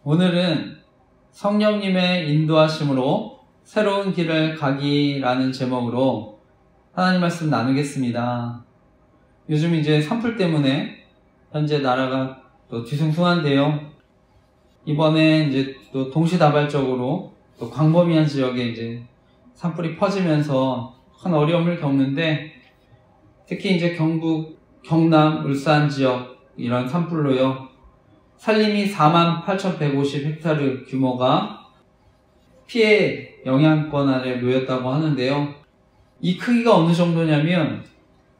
오늘은 성령님의 인도하심으로 새로운 길을 가기라는 제목으로 하나님 말씀 나누겠습니다. 요즘 이제 산불 때문에 현재 나라가 또 뒤숭숭한데요. 이번에 이제 또 동시다발적으로 또 광범위한 지역에 이제 산불이 퍼지면서 큰 어려움을 겪는데, 특히 이제 경북, 경남, 울산 지역 이런 산불로요. 산림이 48,150헥타르 규모가 피해 영향권 아래 놓였다고 하는데요. 이 크기가 어느 정도냐면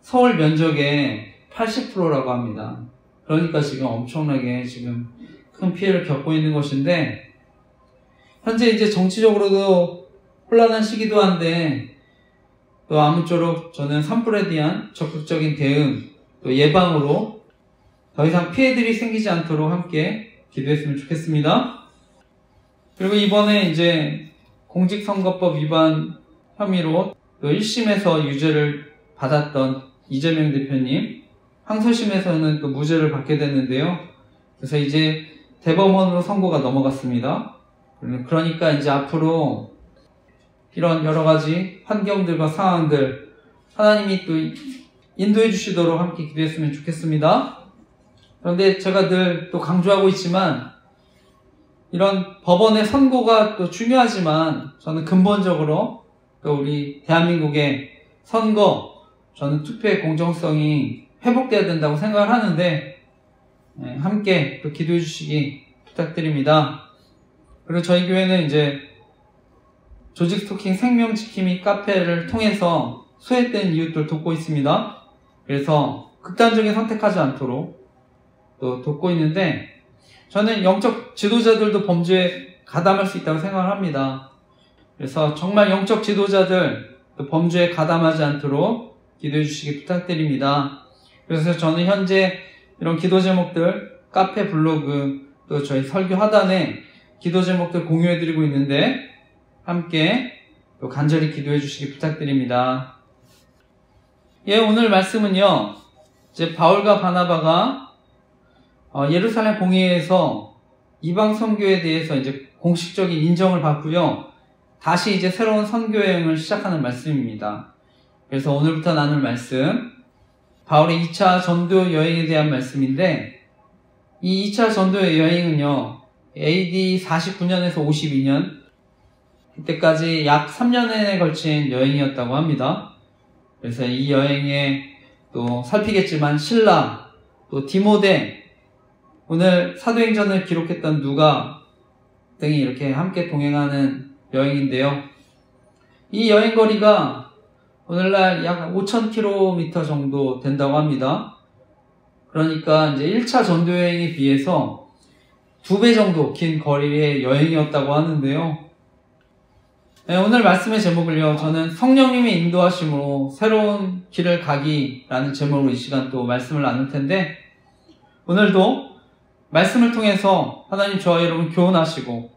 서울 면적의 80%라고 합니다. 그러니까 지금 엄청나게 지금 큰 피해를 겪고 있는 것인데, 현재 이제 정치적으로도 혼란한 시기도 한데, 또 아무쪼록 저는 산불에 대한 적극적인 대응, 또 예방으로 더 이상 피해들이 생기지 않도록 함께 기도했으면 좋겠습니다. 그리고 이번에 이제 공직선거법 위반 혐의로 또 1심에서 유죄를 받았던 이재명 대표님, 항소심에서는 또 무죄를 받게 됐는데요. 그래서 이제 대법원으로 선고가 넘어갔습니다. 그러니까 이제 앞으로 이런 여러 가지 환경들과 상황들 하나님이 또 인도해 주시도록 함께 기도했으면 좋겠습니다. 그런데 제가 늘 또 강조하고 있지만, 이런 법원의 선고가 또 중요하지만 저는 근본적으로 또 우리 대한민국의 선거, 저는 투표의 공정성이 회복돼야 된다고 생각을 하는데, 함께 또 기도해 주시기 부탁드립니다. 그리고 저희 교회는 이제 조직 스토킹 생명지킴이 카페를 통해서 소외된 이웃들 돕고 있습니다. 그래서 극단적인 선택하지 않도록 또 돕고 있는데, 저는 영적 지도자들도 범죄에 가담할 수 있다고 생각을 합니다. 그래서 정말 영적 지도자들 또 범죄에 가담하지 않도록 기도해 주시기 부탁드립니다. 그래서 저는 현재 이런 기도 제목들 카페, 블로그, 또 저희 설교 하단에 기도 제목들 공유해 드리고 있는데, 함께 또 간절히 기도해 주시기 부탁드립니다. 오늘 말씀은요, 이제 바울과 바나바가 예루살렘 공회에서 이방 선교에 대해서 이제 공식적인 인정을 받고요. 다시 이제 새로운 선교 여행을 시작하는 말씀입니다. 그래서 오늘부터 나눌 말씀, 바울의 2차 전도 여행에 대한 말씀인데, 이 2차 전도 여행은요, AD 49년에서 52년, 그때까지 약 3년에 걸친 여행이었다고 합니다. 그래서 이 여행에 또 살피겠지만 실라, 또 디모데, 오늘 사도행전을 기록했던 누가 등이 이렇게 함께 동행하는 여행인데요. 이 여행 거리가 오늘날 약 5,000km 정도 된다고 합니다. 그러니까 이제 1차 전도 여행에 비해서 2배 정도 긴 거리의 여행이었다고 하는데요. 오늘 말씀의 제목을요, 저는 성령님의 인도하심으로 새로운 길을 가기라는 제목으로 이 시간 또 말씀을 나눌 텐데, 오늘도 말씀을 통해서 하나님 저와 여러분 교훈하시고,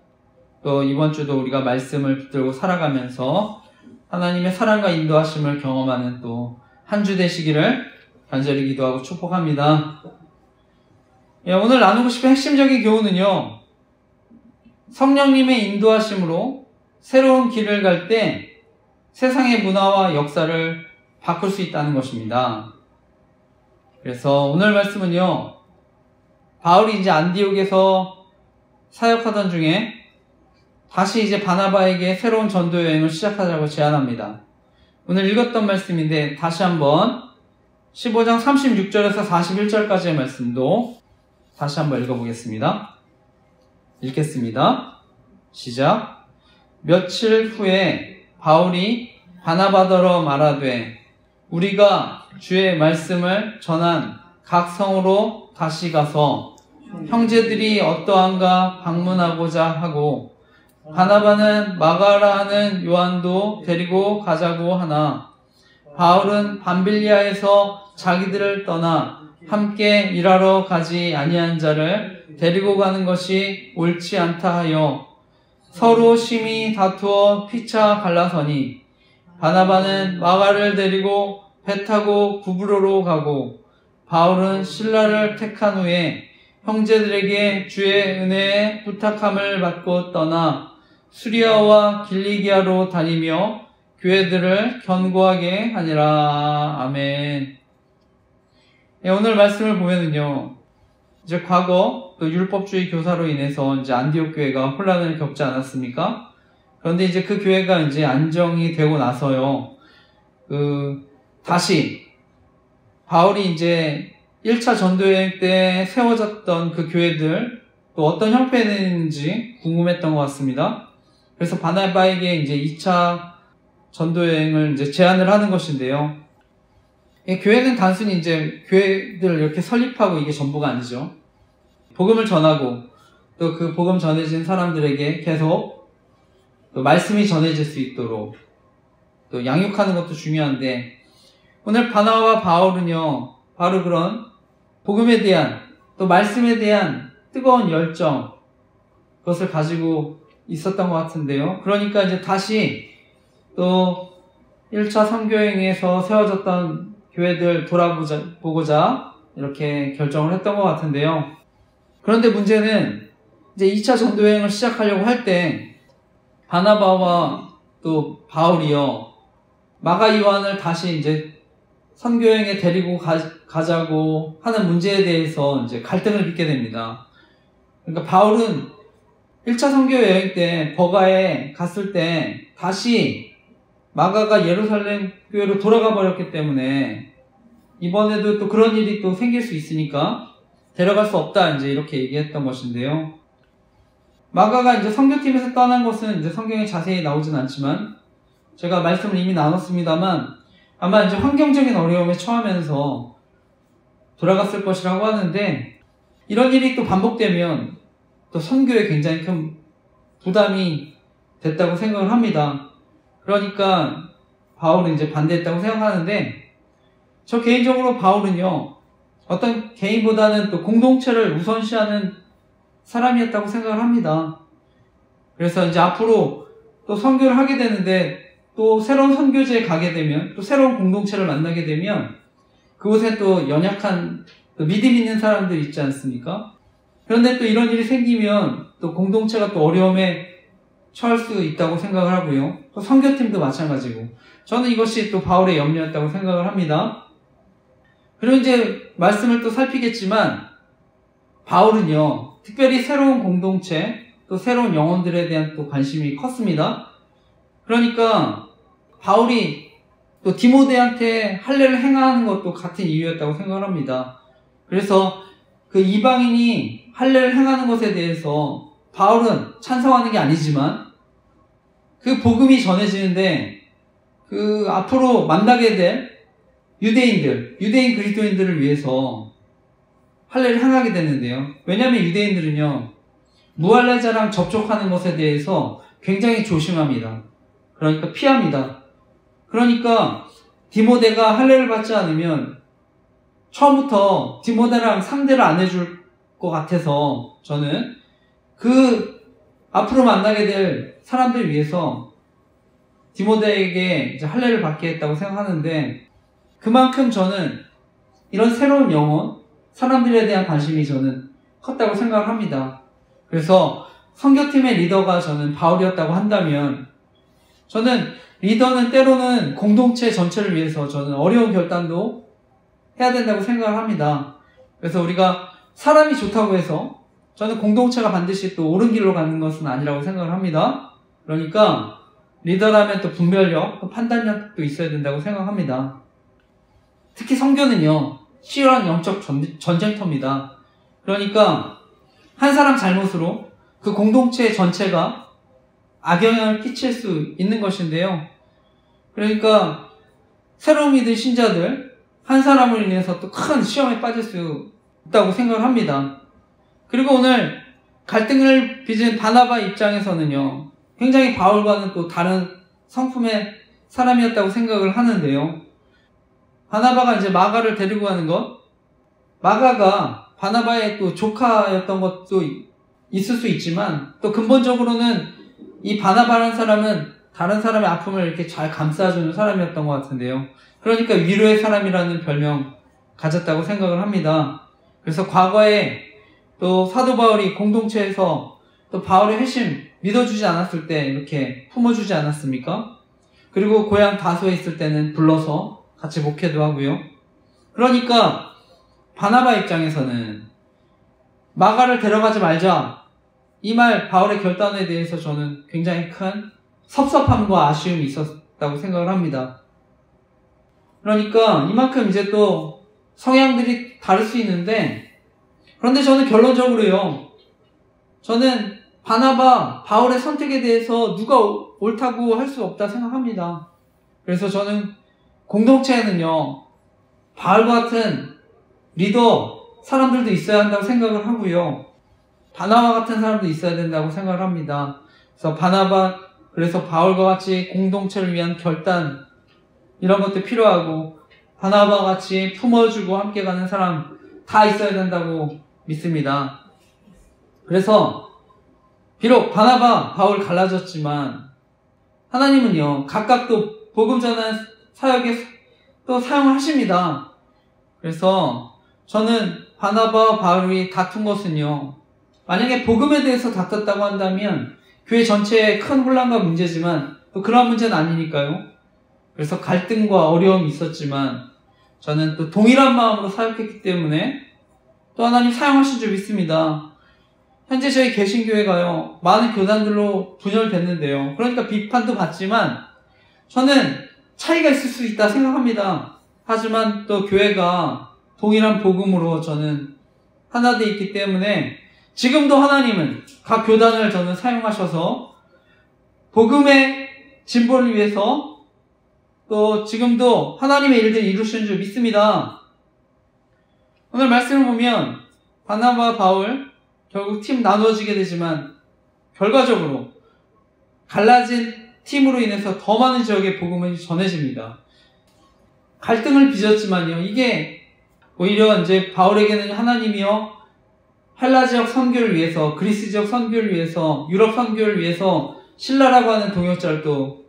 또 이번 주도 우리가 말씀을 붙들고 살아가면서 하나님의 사랑과 인도하심을 경험하는 또 한 주 되시기를 간절히 기도하고 축복합니다. 오늘 나누고 싶은 핵심적인 교훈은요, 성령님의 인도하심으로 새로운 길을 갈 때 세상의 문화와 역사를 바꿀 수 있다는 것입니다. 그래서 오늘 말씀은요, 바울이 이제 안디옥에서 사역하던 중에 다시 이제 바나바에게 새로운 전도 여행을 시작하자고 제안합니다. 오늘 읽었던 말씀인데 다시 한번 15장 36절에서 41절까지의 말씀도 다시 한번 읽어보겠습니다. 읽겠습니다. 시작. 며칠 후에 바울이 바나바더러 말하되, 우리가 주의 말씀을 전한 각 성으로 다시 가서 형제들이 어떠한가 방문하고자 하고, 바나바는 마가라 하는 요한도 데리고 가자고 하나, 바울은 밤빌리아에서 자기들을 떠나 함께 일하러 가지 아니한 자를 데리고 가는 것이 옳지 않다 하여 서로 심히 다투어 피차 갈라서니, 바나바는 마가를 데리고 배 타고 구브로로 가고, 바울은 실라를 택한 후에 형제들에게 주의 은혜에 부탁함을 받고 떠나 수리아와 길리기아로 다니며 교회들을 견고하게 하니라. 아멘. 예, 오늘 말씀을 보면은요, 이제 과거 또 율법주의 교사로 인해서 이제 안디옥 교회가 혼란을 겪지 않았습니까? 그런데 이제 그 교회가 이제 안정이 되고 나서요, 다시 바울이 이제 1차 전도여행 때 세워졌던 그 교회들 또 어떤 형편인지 궁금했던 것 같습니다. 그래서 바나바에게 이제 2차 전도여행을 이제 제안을 하는 것인데요. 교회는 단순히 이제 교회들을 이렇게 설립하고 이게 전부가 아니죠. 복음을 전하고 또 그 복음 전해진 사람들에게 계속 또 말씀이 전해질 수 있도록 또 양육하는 것도 중요한데, 오늘 바나바와 바울은요, 바로 그런 복음에 대한 또 말씀에 대한 뜨거운 열정, 그것을 가지고 있었던 것 같은데요. 그러니까 이제 다시 또 1차 선교행에서 세워졌던 교회들 돌아보고자 이렇게 결정을 했던 것 같은데요. 그런데 문제는 이제 2차 전도여행을 시작하려고 할 때 바나바와 또 바울이요, 마가 요한을 다시 이제 선교여행에 데리고 가자고 하는 문제에 대해서 이제 갈등을 빚게 됩니다. 그러니까 바울은 1차 선교여행 때 버가에 갔을 때 다시 마가가 예루살렘 교회로 돌아가 버렸기 때문에 이번에도 또 그런 일이 또 생길 수 있으니까 데려갈 수 없다, 이제 이렇게 얘기했던 것인데요. 마가가 이제 선교팀에서 떠난 것은 이제 성경에 자세히 나오진 않지만 제가 말씀을 이미 나눴습니다만 아마 이제 환경적인 어려움에 처하면서 돌아갔을 것이라고 하는데, 이런 일이 또 반복되면 또 선교에 굉장히 큰 부담이 됐다고 생각을 합니다. 그러니까 바울은 이제 반대했다고 생각하는데, 저 개인적으로 바울은요, 어떤 개인보다는 또 공동체를 우선시하는 사람이었다고 생각을 합니다. 그래서 이제 앞으로 또 선교를 하게 되는데, 또 새로운 선교지에 가게 되면, 또 새로운 공동체를 만나게 되면 그곳에 또 연약한 또 믿음 있는 사람들이 있지 않습니까? 그런데 또 이런 일이 생기면 또 공동체가 또 어려움에 처할 수 있다고 생각을 하고요. 또 선교팀도 마찬가지고, 저는 이것이 또 바울의 염려였다고 생각을 합니다. 그리고 이제 말씀을 또 살피겠지만 바울은요, 특별히 새로운 공동체 또 새로운 영혼들에 대한 또 관심이 컸습니다. 그러니까 바울이 또 디모데한테 할례를 행하는 것도 같은 이유였다고 생각을 합니다. 그래서 그 이방인이 할례를 행하는 것에 대해서 바울은 찬성하는 게 아니지만 그 복음이 전해지는데 그 앞으로 만나게 될 유대인 그리스도인들을 위해서 할례를 행하게 됐는데요. 왜냐하면 유대인들은요, 무할례자랑 접촉하는 것에 대해서 굉장히 조심합니다. 그러니까 피합니다. 그러니까 디모데가 할례를 받지 않으면 처음부터 디모데랑 상대를 안 해줄 것 같아서 저는 그 앞으로 만나게 될 사람들 위해서 디모데에게 이제 할례를 받게 했다고 생각하는데, 그만큼 저는 이런 새로운 영혼, 사람들에 대한 관심이 저는 컸다고 생각을 합니다. 그래서 선교팀의 리더가 저는 바울이었다고 한다면, 저는 리더는 때로는 공동체 전체를 위해서 저는 어려운 결단도 해야 된다고 생각을 합니다. 그래서 우리가 사람이 좋다고 해서 저는 공동체가 반드시 또 옳은 길로 가는 것은 아니라고 생각을 합니다. 그러니까 리더라면 또 분별력, 또 판단력도 있어야 된다고 생각합니다. 특히 선교는요, 치열한 영적 전쟁터입니다. 그러니까 한 사람 잘못으로 그 공동체 전체가 악영향을 끼칠 수 있는 것인데요. 그러니까 새로운 믿은 신자들 한 사람을 인해서 또 큰 시험에 빠질 수 있다고 생각을 합니다. 그리고 오늘 갈등을 빚은 바나바 입장에서는요, 굉장히 바울과는 또 다른 성품의 사람이었다고 생각을 하는데요. 바나바가 이제 마가를 데리고 가는 것, 마가가 바나바의 또 조카였던 것도 있을 수 있지만, 또 근본적으로는 이 바나바라는 사람은 다른 사람의 아픔을 이렇게 잘 감싸주는 사람이었던 것 같은데요. 그러니까 위로의 사람이라는 별명 가졌다고 생각을 합니다. 그래서 과거에 또 사도 바울이 공동체에서 또 바울의 회심 믿어주지 않았을 때 이렇게 품어주지 않았습니까? 그리고 고향 다소에 있을 때는 불러서 같이 목회도 하고요. 그러니까 바나바 입장에서는 마가를 데려가지 말자, 이 말 바울의 결단에 대해서 저는 굉장히 큰 섭섭함과 아쉬움이 있었다고 생각을 합니다. 그러니까 이만큼 이제 또 성향들이 다를 수 있는데, 그런데 저는 결론적으로요, 저는 바나바, 바울의 선택에 대해서 누가 옳다고 할 수 없다 생각합니다. 그래서 저는 공동체에는요, 바울과 같은 리더, 사람들도 있어야 한다고 생각을 하고요. 바나바 같은 사람도 있어야 된다고 생각을 합니다. 그래서 바울과 같이 공동체를 위한 결단, 이런 것도 필요하고, 바나바와 같이 품어주고 함께 가는 사람 다 있어야 된다고 믿습니다. 그래서 비록 바나바, 바울 갈라졌지만 하나님은요, 각각 또 복음 전한 사역에 또 사용을 하십니다. 그래서 저는 바나바와 바울이 다툰 것은요, 만약에 복음에 대해서 다퉜다고 한다면 교회 전체에 큰 혼란과 문제지만 또 그런 문제는 아니니까요. 그래서 갈등과 어려움이 있었지만 저는 또 동일한 마음으로 사역했기 때문에 또 하나님 사용하신 줄 믿습니다. 현재 저희 개신교회가요, 많은 교단들로 분열됐는데요. 그러니까 비판도 받지만 저는 차이가 있을 수 있다 생각합니다. 하지만 또 교회가 동일한 복음으로 저는 하나 되어 있기 때문에 지금도 하나님은 각 교단을 저는 사용하셔서 복음의 진보를 위해서 또 지금도 하나님의 일들을 이루시는 줄 믿습니다. 오늘 말씀을 보면 바나바, 바울 결국 팀 나누어지게 되지만 결과적으로 갈라진 팀으로 인해서 더 많은 지역에 복음이 전해집니다. 갈등을 빚었지만요, 이게 오히려 이제 바울에게는 하나님이요, 헬라 지역 선교를 위해서, 그리스 지역 선교를 위해서, 유럽 선교를 위해서 신라라고 하는 동역자를 또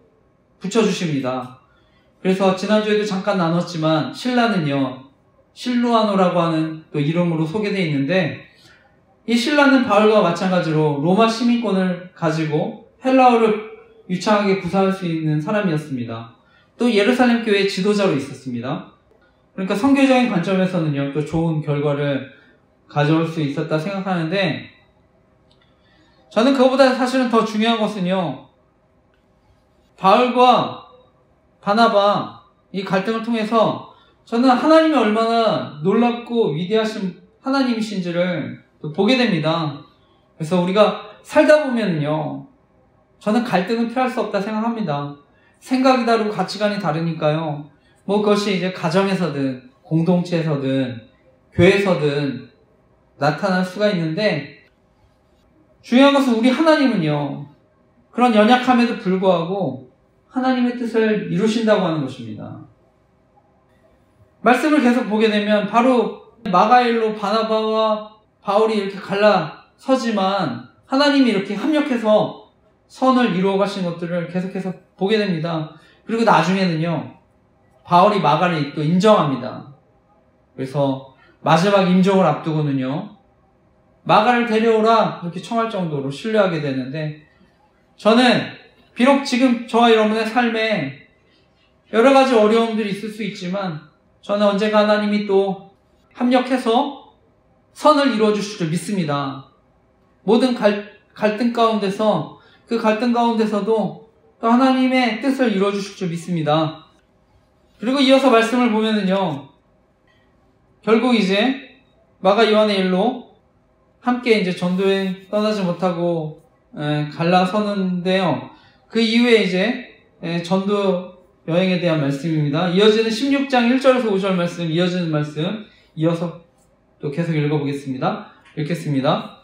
붙여주십니다. 그래서 지난주에도 잠깐 나눴지만 신라는요, 실루아노라고 하는 또 이름으로 소개되어 있는데, 이 신라는 바울과 마찬가지로 로마 시민권을 가지고 헬라어를 유창하게 구사할 수 있는 사람이었습니다. 또 예루살렘 교회의 지도자로 있었습니다. 그러니까 선교적인 관점에서는요, 또 좋은 결과를 가져올 수 있었다 생각하는데, 저는 그것보다 사실은 더 중요한 것은요, 바울과 바나바 이 갈등을 통해서 저는 하나님이 얼마나 놀랍고 위대하신 하나님이신지를 또 보게 됩니다. 그래서 우리가 살다 보면요, 저는 갈등은 피할 수 없다 생각합니다. 생각이 다르고 가치관이 다르니까요, 뭐 그것이 이제 가정에서든 공동체에서든 교회에서든 나타날 수가 있는데, 중요한 것은 우리 하나님은요, 그런 연약함에도 불구하고 하나님의 뜻을 이루신다고 하는 것입니다. 말씀을 계속 보게 되면 바로 마가일로 바나바와 바울이 이렇게 갈라서지만 하나님이 이렇게 합력해서 선을 이루어 가신 것들을 계속해서 보게 됩니다. 그리고 나중에는요, 바울이 마가를 또 인정합니다. 그래서 마지막 임종을 앞두고는요, 마가를 데려오라 이렇게 청할 정도로 신뢰하게 되는데, 저는 비록 지금 저와 여러분의 삶에 여러 가지 어려움들이 있을 수 있지만 저는 언젠가 하나님이 또 합력해서 선을 이루어 주실 줄 믿습니다. 모든 갈등 가운데서, 그 갈등 가운데서도 또 하나님의 뜻을 이루어 주실 줄 믿습니다. 그리고 이어서 말씀을 보면은요, 결국 이제 마가 요한의 일로 함께 이제 전도여행 떠나지 못하고 갈라서는데요, 그 이후에 이제 전도 여행에 대한 말씀입니다. 이어지는 16장 1절에서 5절 말씀, 이어지는 말씀 이어서 또 계속 읽어보겠습니다. 읽겠습니다.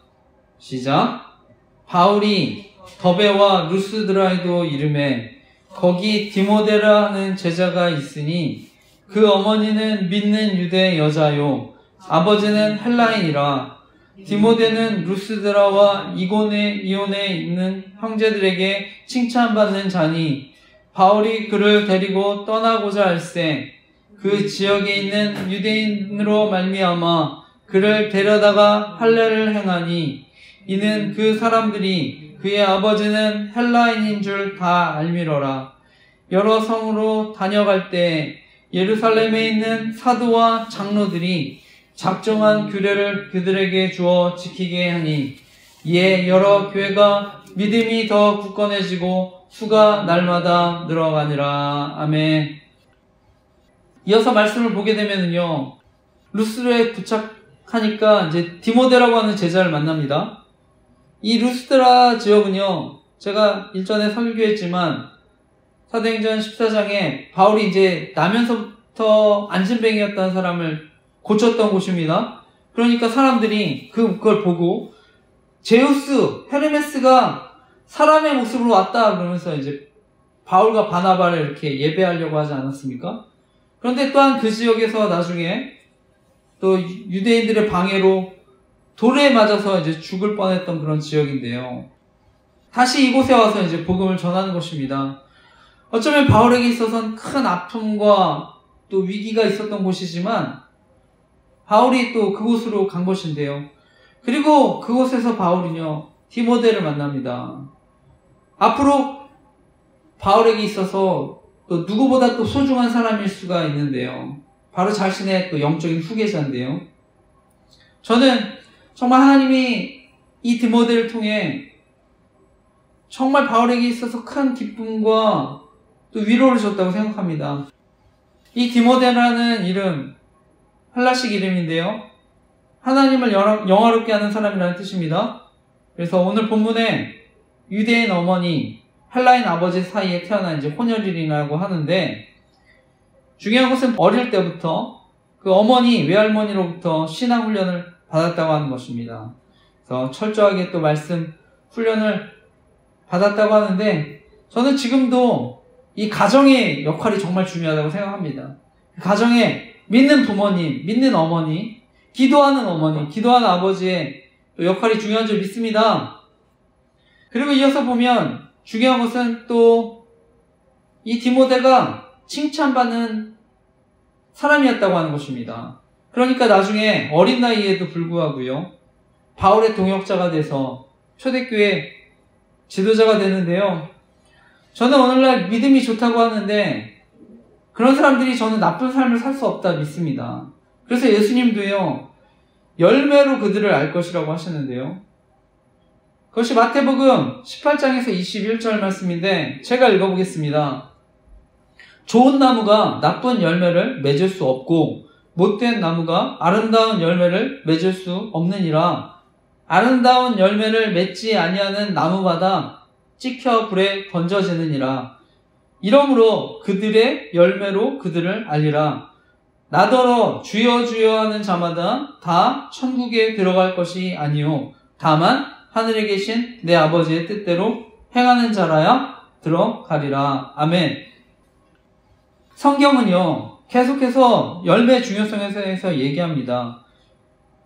시작. 바울이 더베와 루스드라에도 이름에 거기 디모데라는 제자가 있으니 그 어머니는 믿는 유대 여자요 아버지는 헬라인이라. 디모데는 루스드라와 이온에 있는 형제들에게 칭찬받는 자니 바울이 그를 데리고 떠나고자 할세 그 지역에 있는 유대인으로 말미암아 그를 데려다가 할례를 행하니 이는 그 사람들이 그의 아버지는 헬라인인 줄 다 알미러라. 여러 성으로 다녀갈 때 예루살렘에 있는 사도와 장로들이 작정한 규례를 그들에게 주어 지키게 하니 이에 여러 교회가 믿음이 더 굳건해지고 수가 날마다 늘어가니라. 아멘. 이어서 말씀을 보게 되면요, 루스드라에 도착하니까 이제 디모데라고 하는 제자를 만납니다. 이 루스드라 지역은요, 제가 일전에 설교했지만 사도행전 14장에 바울이 이제 나면서부터 안진뱅이였던 사람을 고쳤던 곳입니다. 그러니까 사람들이 그걸 보고 제우스, 헤르메스가 사람의 모습으로 왔다 그러면서 이제 바울과 바나바를 이렇게 예배하려고 하지 않았습니까? 그런데 또한 그 지역에서 나중에 또 유대인들의 방해로 돌에 맞아서 이제 죽을 뻔했던 그런 지역인데요. 다시 이곳에 와서 이제 복음을 전하는 것입니다. 어쩌면 바울에게 있어서는 큰 아픔과 또 위기가 있었던 곳이지만 바울이 또 그곳으로 간 것인데요. 그리고 그곳에서 바울은요, 디모데를 만납니다. 앞으로 바울에게 있어서 또 누구보다 또 소중한 사람일 수가 있는데요. 바로 자신의 또 영적인 후계자인데요. 저는 정말 하나님이 이 디모데를 통해 정말 바울에게 있어서 큰 기쁨과 또 위로를 줬다고 생각합니다. 이 디모데라는 이름, 헬라식 이름인데요. 하나님을 영화롭게 하는 사람이라는 뜻입니다. 그래서 오늘 본문에 유대인 어머니, 헬라인 아버지 사이에 태어난 이제 혼혈인이라고 하는데, 중요한 것은 어릴 때부터 그 어머니, 외할머니로부터 신앙 훈련을 받았다고 하는 것입니다. 그래서 철저하게 또 말씀 훈련을 받았다고 하는데, 저는 지금도 이 가정의 역할이 정말 중요하다고 생각합니다. 가정에 믿는 부모님, 믿는 어머니, 기도하는 어머니, 기도하는 아버지의 역할이 중요한 줄 믿습니다. 그리고 이어서 보면 중요한 것은 또 이 디모데가 칭찬받는 사람이었다고 하는 것입니다. 그러니까 나중에 어린 나이에도 불구하고요, 바울의 동역자가 돼서 초대교회 지도자가 되는데요. 저는 오늘날 믿음이 좋다고 하는데 그런 사람들이 저는 나쁜 삶을 살 수 없다 믿습니다. 그래서 예수님도요, 열매로 그들을 알 것이라고 하셨는데요. 그것이 마태복음 18장에서 21절 말씀인데 제가 읽어보겠습니다. 좋은 나무가 나쁜 열매를 맺을 수 없고 못된 나무가 아름다운 열매를 맺을 수 없느니라. 아름다운 열매를 맺지 아니하는 나무마다 찍혀 불에 던져지느니라. 이러므로 그들의 열매로 그들을 알리라. 나더러 주여 주여 하는 자마다 다 천국에 들어갈 것이 아니요 다만 하늘에 계신 내 아버지의 뜻대로 행하는 자라야 들어가리라. 아멘. 성경은요, 계속해서 열매의 중요성에 대해서 얘기합니다.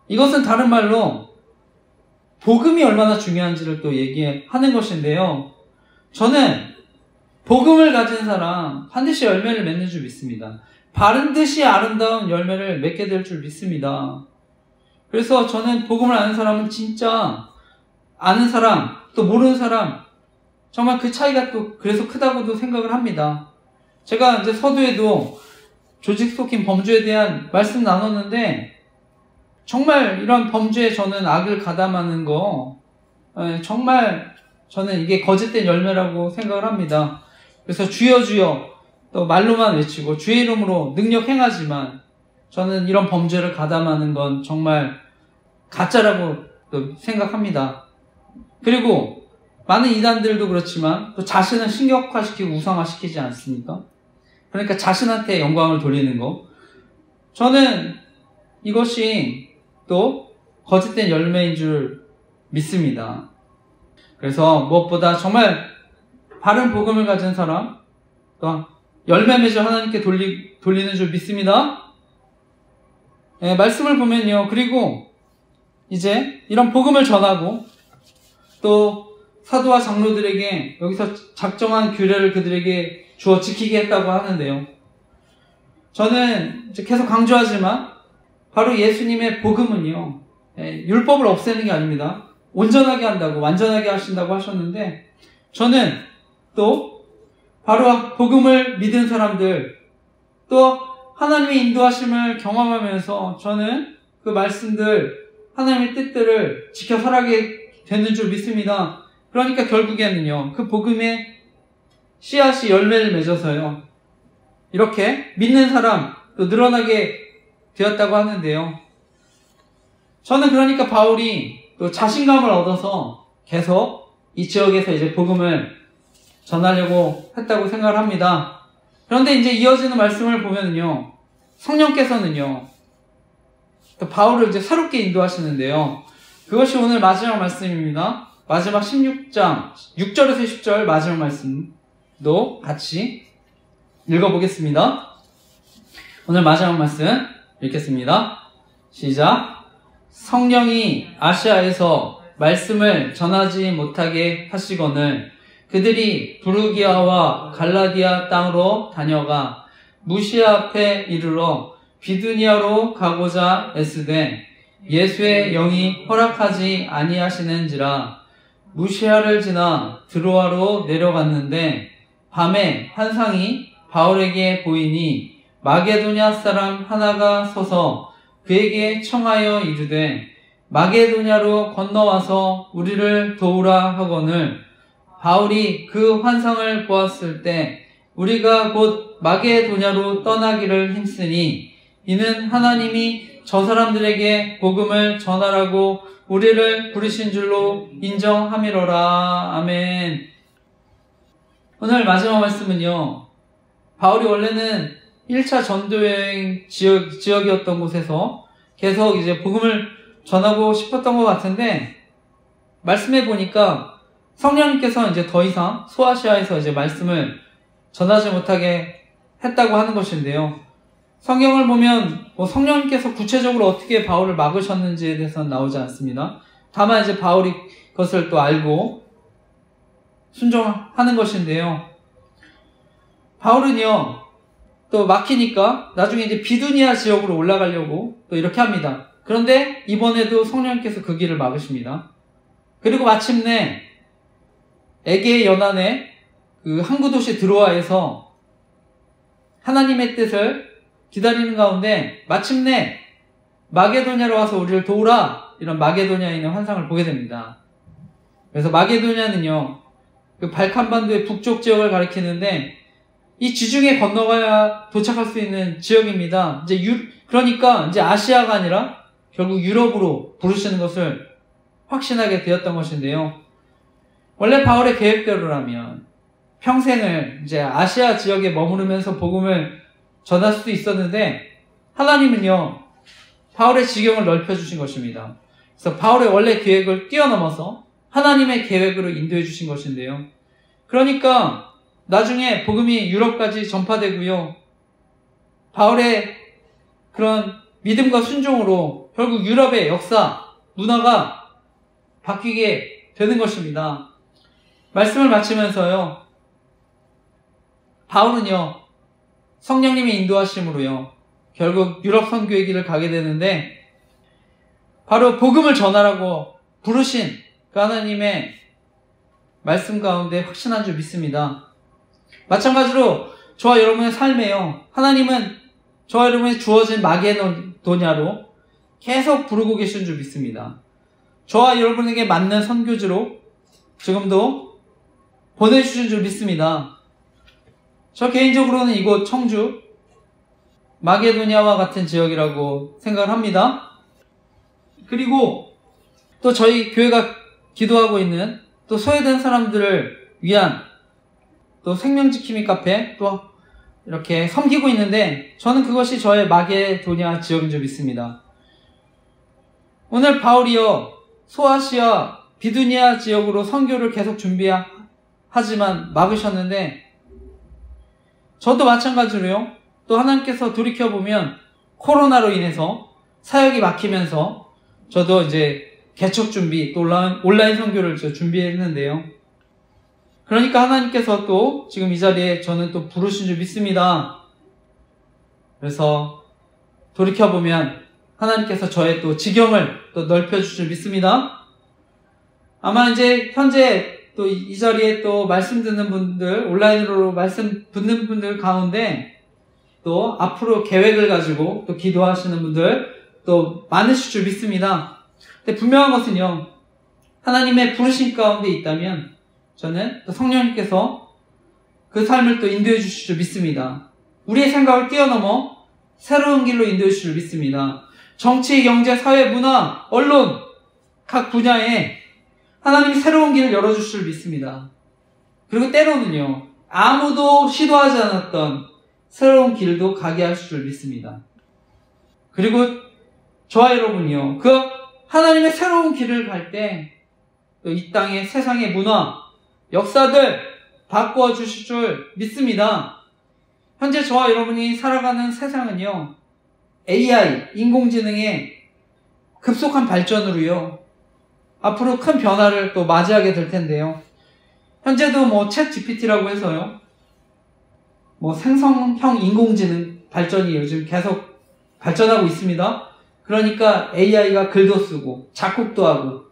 이것은 다른 말로 복음이 얼마나 중요한지를 또 얘기하는 것인데요. 저는 복음을 가진 사람 반드시 열매를 맺는 줄 믿습니다. 반드시 아름다운 열매를 맺게 될 줄 믿습니다. 그래서 저는 복음을 아는 사람은 진짜 아는 사람, 또 모르는 사람, 정말 그 차이가 또 그래서 크다고도 생각을 합니다. 제가 이제 서두에도 조직 속인 범죄에 대한 말씀 나눴는데, 정말 이런 범죄에 저는 악을 가담하는 거, 정말 저는 이게 거짓된 열매라고 생각을 합니다. 그래서 주여 주여 또 말로만 외치고 주의 이름으로 능력 행하지만 저는 이런 범죄를 가담하는 건 정말 가짜라고 또 생각합니다. 그리고 많은 이단들도 그렇지만 또 자신을 신격화시키고 우상화시키지 않습니까? 그러니까 자신한테 영광을 돌리는 거. 저는 이것이 또 거짓된 열매인 줄 믿습니다. 그래서 무엇보다 정말 바른 복음을 가진 사람, 또 열매 맺어 하나님께 돌리는 줄 믿습니다. 네, 말씀을 보면요. 그리고 이제 이런 복음을 전하고 또 사도와 장로들에게 여기서 작정한 규례를 그들에게 주어 지키게 했다고 하는데요. 저는 이제 계속 강조하지만 바로 예수님의 복음은요, 율법을 없애는 게 아닙니다. 온전하게 한다고, 완전하게 하신다고 하셨는데, 저는 또 바로 복음을 믿은 사람들, 또 하나님의 인도하심을 경험하면서 저는 그 말씀들, 하나님의 뜻들을 지켜 살아가게 되는 줄 믿습니다. 그러니까 결국에는요, 그 복음의 씨앗이 열매를 맺어서요, 이렇게 믿는 사람 또 늘어나게 되었다고 하는데요. 저는 그러니까 바울이 또 자신감을 얻어서 계속 이 지역에서 이제 복음을 전하려고 했다고 생각을 합니다. 그런데 이제 이어지는 말씀을 보면요, 성령께서는요, 또 바울을 이제 새롭게 인도하시는데요. 그것이 오늘 마지막 말씀입니다. 마지막 16장 6절에서 10절 마지막 말씀도 같이 읽어보겠습니다. 오늘 마지막 말씀 읽겠습니다. 시작. 성령이 아시아에서 말씀을 전하지 못하게 하시거늘 그들이 부르기아와 갈라디아 땅으로 다녀가 무시아 앞에 이르러 비두니아로 가고자 애쓰되 예수의 영이 허락하지 아니하시는지라 무시아를 지나 드로아로 내려갔는데 밤에 환상이 바울에게 보이니 마게도냐 사람 하나가 서서 그에게 청하여 이르되 마게도냐로 건너와서 우리를 도우라 하거늘 바울이 그 환상을 보았을 때 우리가 곧 마게도냐로 떠나기를 힘쓰니 이는 하나님이 저 사람들에게 복음을 전하라고 우리를 부르신 줄로 인정함이로라. 아멘. 오늘 마지막 말씀은요, 바울이 원래는 1차 전도여행 지역이었던 곳에서 계속 이제 복음을 전하고 싶었던 것 같은데, 말씀해 보니까 성령님께서 이제 더 이상 소아시아에서 이제 말씀을 전하지 못하게 했다고 하는 것인데요. 성경을 보면 성령님께서 구체적으로 어떻게 바울을 막으셨는지에 대해서는 나오지 않습니다. 다만 이제 바울이 그것을 또 알고 순종하는 것인데요. 바울은요, 또 막히니까 나중에 이제 비두니아 지역으로 올라가려고 또 이렇게 합니다. 그런데 이번에도 성령님께서 그 길을 막으십니다. 그리고 마침내 에게 연안의 그 항구 도시 드로아에서 하나님의 뜻을 기다리는 가운데 마침내 마게도냐로 와서 우리를 도우라, 이런 마게도냐에 있는 환상을 보게 됩니다. 그래서 마게도냐는요, 그 발칸반도의 북쪽 지역을 가리키는데 이 지중해 건너가야 도착할 수 있는 지역입니다. 그러니까 이제 아시아가 아니라 결국 유럽으로 부르시는 것을 확신하게 되었던 것인데요. 원래 바울의 계획대로라면 평생을 이제 아시아 지역에 머무르면서 복음을 전할 수도 있었는데 하나님은요, 바울의 지경을 넓혀주신 것입니다. 그래서 바울의 원래 계획을 뛰어넘어서 하나님의 계획으로 인도해 주신 것인데요. 그러니까 나중에 복음이 유럽까지 전파되고요, 바울의 그런 믿음과 순종으로 결국 유럽의 역사, 문화가 바뀌게 되는 것입니다. 말씀을 마치면서요, 바울은요, 성령님의 인도하심으로요, 결국 유럽 선교의 길을 가게 되는데, 바로 복음을 전하라고 부르신 그 하나님의 말씀 가운데 확신한 줄 믿습니다. 마찬가지로 저와 여러분의 삶에요, 하나님은 저와 여러분의 주어진 마게도냐로 계속 부르고 계신 줄 믿습니다. 저와 여러분에게 맞는 선교지로 지금도 보내주신 줄 믿습니다. 저 개인적으로는 이곳 청주 마게도냐와 같은 지역이라고 생각을 합니다. 그리고 또 저희 교회가 기도하고 있는 또 소외된 사람들을 위한 또 생명지킴이 카페 또 이렇게 섬기고 있는데, 저는 그것이 저의 마게도냐 지역인 줄 믿습니다. 오늘 바울이요, 소아시아 비두니아 지역으로 선교를 계속 준비하지만 막으셨는데, 저도 마찬가지로요, 또 하나님께서 돌이켜보면 코로나로 인해서 사역이 막히면서 저도 이제 개척 준비, 또 온라인 선교를 준비했는데요. 그러니까 하나님께서 또 지금 이 자리에 저는 또 부르신 줄 믿습니다. 그래서 돌이켜보면 하나님께서 저의 또 지경을 또 넓혀주실 줄 믿습니다. 아마 이제 현재 또 이 자리에 또 말씀 듣는 분들, 온라인으로 말씀 듣는 분들 가운데 또 앞으로 계획을 가지고 또 기도하시는 분들 또 많으실 줄 믿습니다. 근데 분명한 것은요, 하나님의 부르심 가운데 있다면 저는 또 성령님께서 그 삶을 또 인도해 주실 줄 믿습니다. 우리의 생각을 뛰어넘어 새로운 길로 인도해 주실 줄 믿습니다. 정치, 경제, 사회, 문화, 언론 각 분야에 하나님이 새로운 길을 열어주실 줄 믿습니다. 그리고 때로는요, 아무도 시도하지 않았던 새로운 길도 가게 하실 줄 믿습니다. 그리고 저와 여러분이요, 그 하나님의 새로운 길을 갈 때 또 이 땅의 세상의 문화, 역사들 바꾸어 주실 줄 믿습니다. 현재 저와 여러분이 살아가는 세상은요, AI, 인공지능의 급속한 발전으로요, 앞으로 큰 변화를 또 맞이하게 될 텐데요. 현재도 챗 GPT라고 해서요, 생성형 인공지능 발전이 요즘 계속 발전하고 있습니다. 그러니까 AI가 글도 쓰고, 작곡도 하고,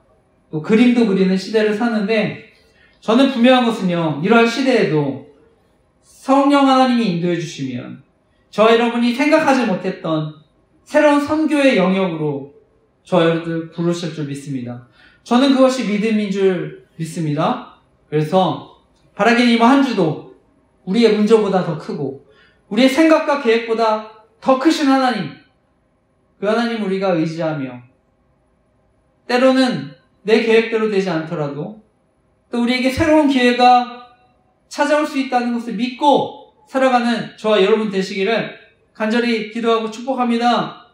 또 그림도 그리는 시대를 사는데, 저는 분명한 것은요, 이러한 시대에도 성령 하나님이 인도해 주시면, 저와 여러분이 생각하지 못했던 새로운 선교의 영역으로 저와 여러분들 부르실 줄 믿습니다. 저는 그것이 믿음인 줄 믿습니다. 그래서 바라기는 이번 한 주도 우리의 문제보다 더 크고 우리의 생각과 계획보다 더 크신 하나님, 그 하나님 우리가 의지하며 때로는 내 계획대로 되지 않더라도 또 우리에게 새로운 기회가 찾아올 수 있다는 것을 믿고 살아가는 저와 여러분 되시기를 간절히 기도하고 축복합니다.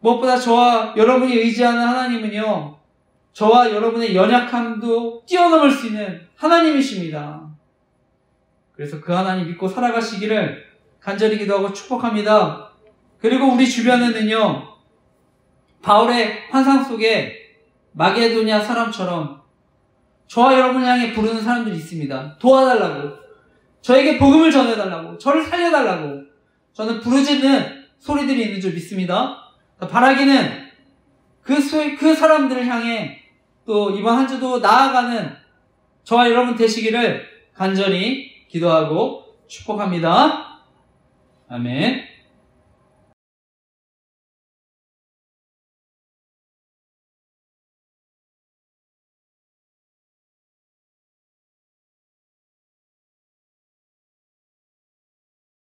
무엇보다 저와 여러분이 의지하는 하나님은요, 저와 여러분의 연약함도 뛰어넘을 수 있는 하나님이십니다. 그래서 그 하나님 믿고 살아가시기를 간절히 기도하고 축복합니다. 그리고 우리 주변에는요, 바울의 환상 속에 마게도냐 사람처럼 저와 여러분을 향해 부르는 사람들이 있습니다. 도와달라고, 저에게 복음을 전해달라고, 저를 살려달라고 저는 부르짖는 소리들이 있는 줄 믿습니다. 바라기는 그 사람들을 향해 또 이번 한 주도 나아가는 저와 여러분 되시기를 간절히 기도하고 축복합니다. 아멘.